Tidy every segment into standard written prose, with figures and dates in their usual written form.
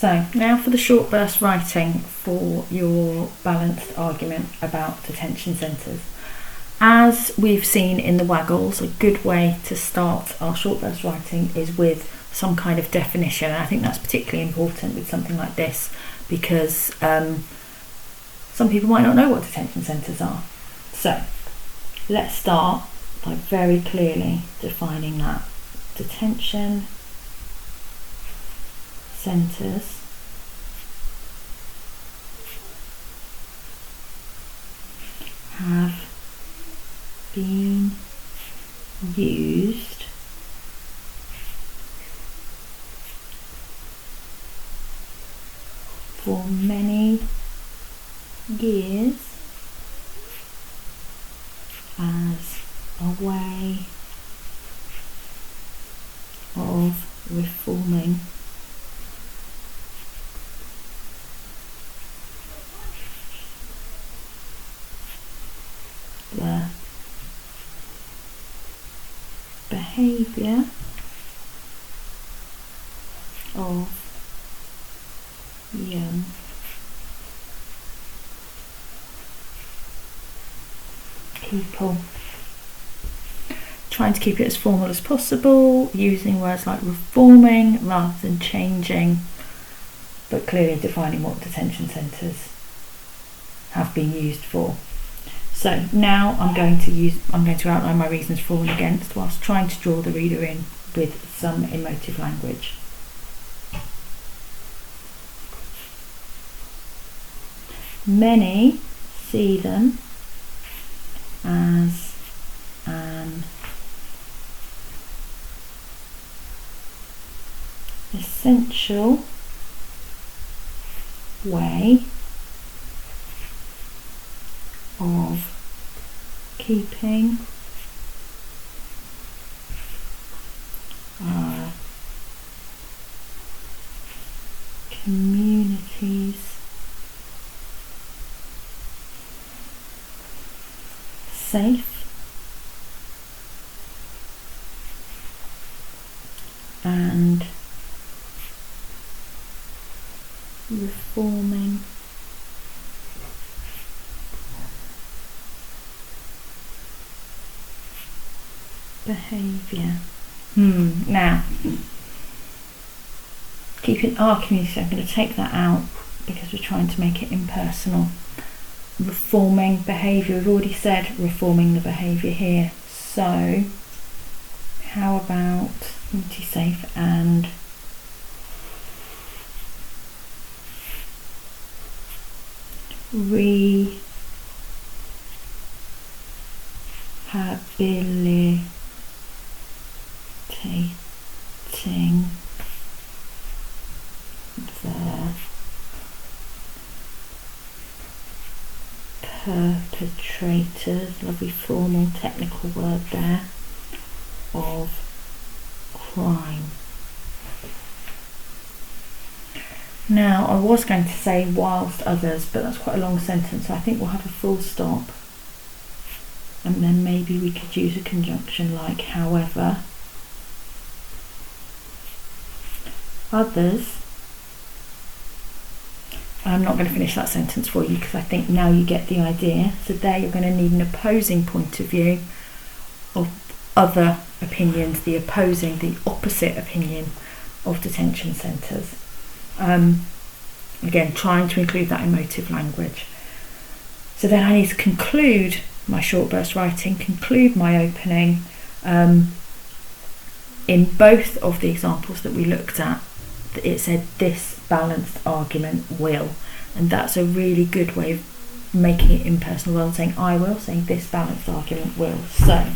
So now for the short burst writing for your balanced argument about detention centres. As we've seen in the Waggles, a good way to start our short burst writing is with some kind of definition. And I think that's particularly important with something like this because some people might not know what detention centres are. So let's start by very clearly defining that. Detention centres have been used for many years as a way of reforming the behaviour of young people. Trying to keep it as formal as possible, using words like reforming rather than changing, but clearly defining what detention centres have been used for. So now I'm going to outline my reasons for and against whilst trying to draw the reader in with some emotive language. Many see them as an essential way of keeping our communities safe and reforming behaviour. Now, keeping our community, I'm going to take that out because we're trying to make it impersonal. Reforming behaviour, we've already said reforming the behaviour here. So, how about community safe and rehabilitating the perpetrators, lovely formal technical word there, of crime. Now, I was going to say whilst others, but that's quite a long sentence, so I think we'll have a full stop. And then maybe we could use a conjunction like however. Others. I'm not going to finish that sentence for you because I think now you get the idea. So there you're going to need an opposing point of view of other opinions, the opposite opinion of detention centres. Again, trying to include that emotive language. So then I need to conclude my short burst writing, conclude my opening. In both of the examples that we looked at, it said this balanced argument will, and that's a really good way of making it impersonal rather than saying I will, saying this balanced argument will. So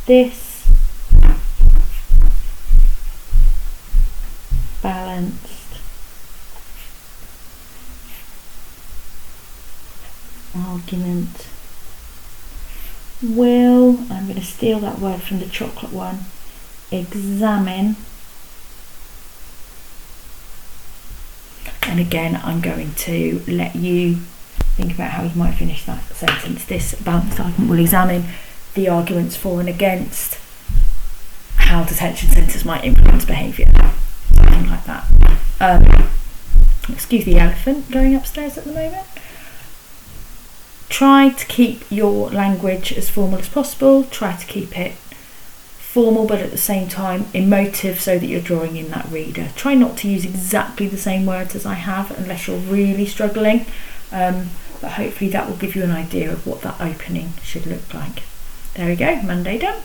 this balanced argument will, I'm going to steal that word from the chocolate one, examine, and again I'm going to let you think about how you might finish that sentence. This balanced argument will examine the arguments for and against how detention centres might influence behaviour. something like that. Excuse the elephant going upstairs at the moment. Try to keep your language as formal as possible. Try to keep it formal but at the same time emotive, so that you're drawing in that reader. Try not to use exactly the same words as I have unless you're really struggling, but hopefully that will give you an idea of what that opening should look like. There we go, Monday done.